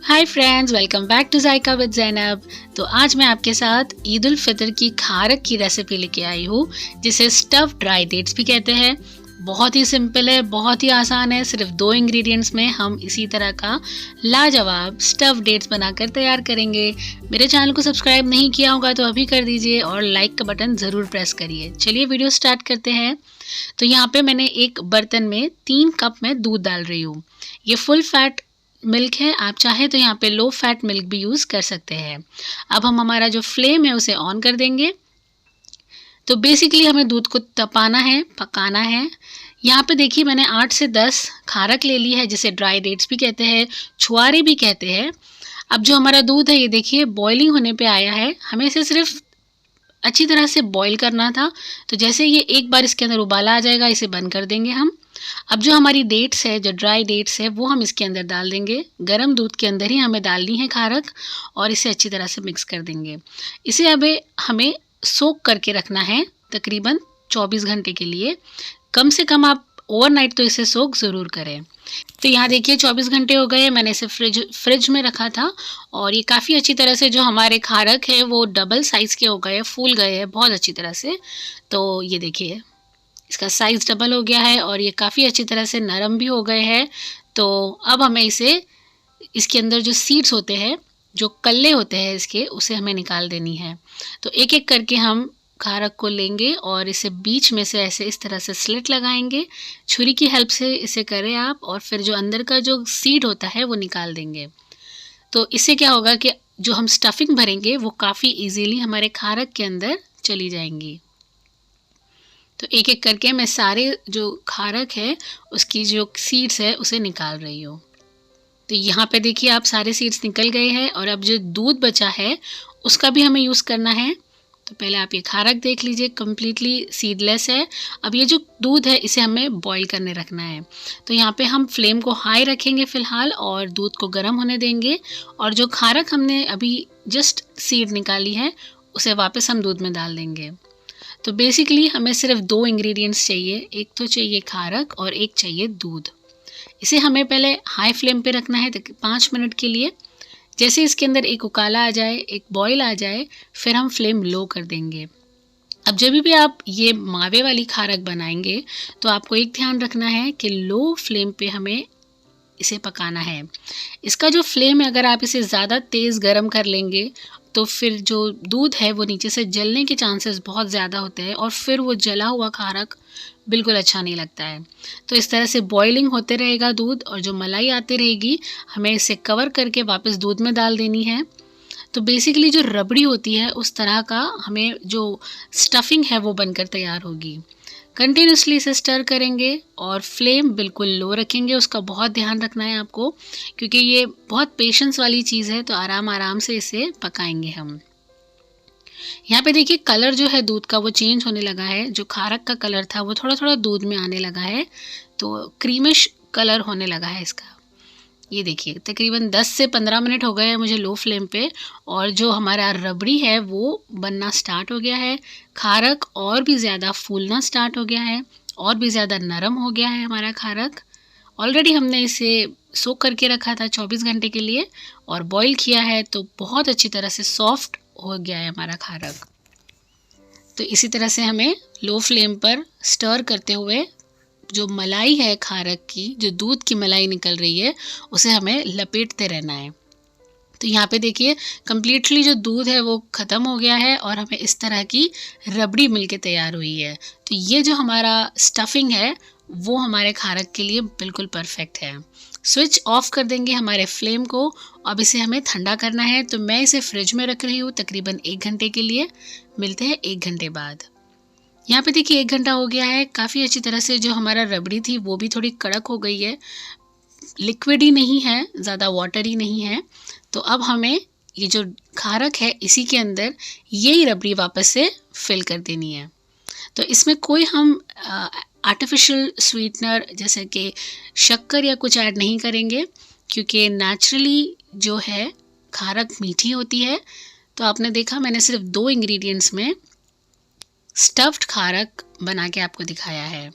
Hi friends, welcome back to Zaika with Zainab. तो आज मैं आपके साथ ईद उल फितर की खारक की रेसिपी लेके आई हूँ, जिसे स्टफ ड्राई डेट्स भी कहते हैं। बहुत ही सिंपल है, बहुत ही आसान है। सिर्फ 2 इंग्रेडिएंट्स में हम इसी तरह का लाजवाब स्टफ डेट्स बनाकर तैयार करेंगे। मेरे चैनल को सब्सक्राइब नहीं किया होगा तो अभी कर दीजिए और लाइक का बटन ज़रूर प्रेस करिए। चलिए वीडियो स्टार्ट करते हैं। तो यहाँ पे मैंने एक बर्तन में 3 कप में दूध डाल रही हूँ। ये फुल फैट मिल्क है, आप चाहें तो यहाँ पे लो फैट मिल्क भी यूज़ कर सकते हैं। अब हम हमारा जो फ्लेम है उसे ऑन कर देंगे। तो बेसिकली हमें दूध को तपाना है, पकाना है। यहाँ पे देखिए मैंने 8 से 10 खारक ले ली है, जिसे ड्राई डेट्स भी कहते हैं, छुआरे भी कहते हैं। अब जो हमारा दूध है ये देखिए बॉइलिंग होने पे आया है। हमें इसे सिर्फ अच्छी तरह से बॉईल करना था। तो जैसे ये एक बार इसके अंदर उबाला आ जाएगा, इसे बंद कर देंगे हम। अब जो हमारी डेट्स है, जो ड्राई डेट्स है, वो हम इसके अंदर डाल देंगे। गरम दूध के अंदर ही हमें डालनी है खारक और इसे अच्छी तरह से मिक्स कर देंगे। इसे अब हमें सोक करके रखना है तकरीबन 24 घंटे के लिए। कम से कम आप ओवरनाइट तो इसे सोक ज़रूर करें। तो यहाँ देखिए 24 घंटे हो गए, मैंने इसे फ्रिज में रखा था और ये काफ़ी अच्छी तरह से जो हमारे खारक है वो डबल साइज़ के हो गए, फूल गए हैं बहुत अच्छी तरह से। तो ये देखिए इसका साइज़ डबल हो गया है और ये काफ़ी अच्छी तरह से नरम भी हो गए हैं। तो अब हमें इसके अंदर जो सीड्स होते हैं, जो कल्ले होते हैं इसके, उसे हमें निकाल देनी है। तो एक एक करके हम खारक को लेंगे और इसे बीच में से ऐसे इस तरह से स्लिट लगाएंगे। छुरी की हेल्प से इसे करें आप, और फिर जो अंदर का जो सीड होता है वो निकाल देंगे। तो इससे क्या होगा कि जो हम स्टफिंग भरेंगे वो काफ़ी इजीली हमारे खारक के अंदर चली जाएंगी। तो एक एक करके मैं सारे जो खारक है उसकी जो सीड्स है उसे निकाल रही हूँ। तो यहाँ पे देखिए आप सारे सीड्स निकल गए हैं और अब जो दूध बचा है उसका भी हमें यूज़ करना है। तो पहले आप ये खारक देख लीजिए, कम्प्लीटली सीडलेस है। अब ये जो दूध है इसे हमें बॉईल करने रखना है। तो यहाँ पे हम फ्लेम को हाई रखेंगे फ़िलहाल और दूध को गर्म होने देंगे। और जो खारक हमने अभी जस्ट सीड निकाली है उसे वापस हम दूध में डाल देंगे। तो बेसिकली हमें सिर्फ 2 इंग्रेडिएंट्स चाहिए, एक तो चाहिए खारक और एक चाहिए दूध। इसे हमें पहले हाई फ्लेम पे रखना है 5 मिनट के लिए। जैसे इसके अंदर एक उकाला आ जाए, एक बॉईल आ जाए, फिर हम फ्लेम लो कर देंगे। अब जब भी आप ये मावे वाली खारक बनाएंगे तो आपको एक ध्यान रखना है कि लो फ्लेम पे हमें इसे पकाना है। इसका जो फ्लेम है, अगर आप इसे ज़्यादा तेज़ गरम कर लेंगे तो फिर जो दूध है वो नीचे से जलने के चांसेस बहुत ज़्यादा होते हैं और फिर वो जला हुआ खारक बिल्कुल अच्छा नहीं लगता है। तो इस तरह से बॉइलिंग होते रहेगा दूध और जो मलाई आती रहेगी, हमें इसे कवर करके वापस दूध में डाल देनी है। तो बेसिकली जो रबड़ी होती है उस तरह का हमें जो स्टफिंग है वो बनकर तैयार होगी। कंटिन्यूसली इसे स्टर करेंगे और फ्लेम बिल्कुल लो रखेंगे। उसका बहुत ध्यान रखना है आपको, क्योंकि ये बहुत पेशेंस वाली चीज़ है। तो आराम आराम से इसे पकाएंगे हम। यहाँ पे देखिए कलर जो है दूध का वो चेंज होने लगा है। जो खारक का कलर था वो थोड़ा थोड़ा दूध में आने लगा है, तो क्रीमिश कलर होने लगा है इसका। ये देखिए तकरीबन 10 से 15 मिनट हो गए हैं मुझे लो फ्लेम पे, और जो हमारा रबड़ी है वो बनना स्टार्ट हो गया है। खारक और भी ज़्यादा फूलना स्टार्ट हो गया है, और भी ज़्यादा नरम हो गया है हमारा खारक। ऑलरेडी हमने इसे सोक करके रखा था 24 घंटे के लिए और बॉईल किया है, तो बहुत अच्छी तरह से सॉफ्ट हो गया है हमारा खारक। तो इसी तरह से हमें लो फ्लेम पर स्टर करते हुए जो मलाई है खारक की, जो दूध की मलाई निकल रही है, उसे हमें लपेटते रहना है। तो यहाँ पे देखिए कम्प्लीटली जो दूध है वो ख़त्म हो गया है और हमें इस तरह की रबड़ी मिलके तैयार हुई है। तो ये जो हमारा स्टफिंग है वो हमारे खारक के लिए बिल्कुल परफेक्ट है। स्विच ऑफ कर देंगे हमारे फ्लेम को। अब इसे हमें ठंडा करना है, तो मैं इसे फ्रिज में रख रही हूँ तकरीबन 1 घंटे के लिए। मिलते हैं 1 घंटे बाद। यहाँ पे देखिए 1 घंटा हो गया है। काफ़ी अच्छी तरह से जो हमारा रबड़ी थी वो भी थोड़ी कड़क हो गई है, लिक्विड ही नहीं है, ज़्यादा वाटर ही नहीं है। तो अब हमें ये जो खारक है इसी के अंदर यही रबड़ी वापस से फिल कर देनी है। तो इसमें कोई हम आर्टिफिशियल स्वीटनर जैसे कि शक्कर या कुछ ऐड नहीं करेंगे, क्योंकि नेचुरली जो है खारक मीठी होती है। तो आपने देखा मैंने सिर्फ 2 इंग्रेडिएंट्स में स्टफ्ड खारक बना के आपको दिखाया है।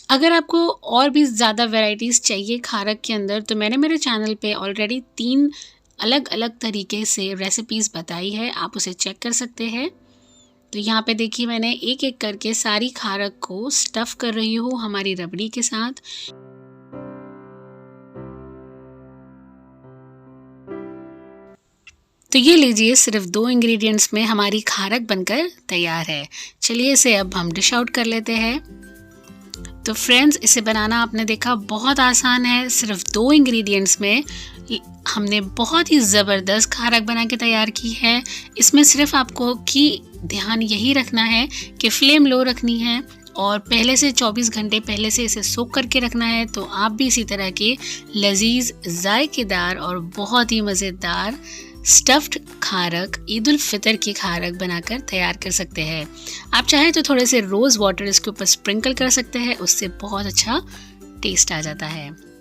अगर आपको और भी ज़्यादा वैराइटीज़ चाहिए खारक के अंदर, तो मैंने मेरे चैनल पे ऑलरेडी 3 अलग-अलग तरीके से रेसिपीज़ बताई है, आप उसे चेक कर सकते हैं। तो यहाँ पे देखिए मैंने एक-एक करके सारी खारक को स्टफ़ कर रही हूँ हमारी रबड़ी के साथ। तो ये लीजिए, सिर्फ 2 इंग्रेडिएंट्स में हमारी खारक बनकर तैयार है। चलिए इसे अब हम डिश आउट कर लेते हैं। तो फ्रेंड्स, इसे बनाना आपने देखा बहुत आसान है। सिर्फ 2 इंग्रेडिएंट्स में हमने बहुत ही ज़बरदस्त खारक बना के तैयार की है। इसमें सिर्फ आपको ध्यान यही रखना है कि फ्लेम लो रखनी है और पहले से 24 घंटे पहले से इसे सोक करके रखना है। तो आप भी इसी तरह के लजीज, जायकेदार और बहुत ही मज़ेदार स्टफ्ड खारक, ईद उल फितर की खारक बनाकर तैयार कर सकते हैं। आप चाहें तो थोड़े से रोज़ वाटर इसके ऊपर स्प्रिंकल कर सकते हैं, उससे बहुत अच्छा टेस्ट आ जाता है।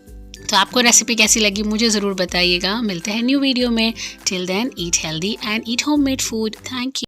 तो आपको रेसिपी कैसी लगी मुझे ज़रूर बताइएगा। मिलते हैं न्यू वीडियो में। Till then, eat healthy and eat homemade food. Thank you.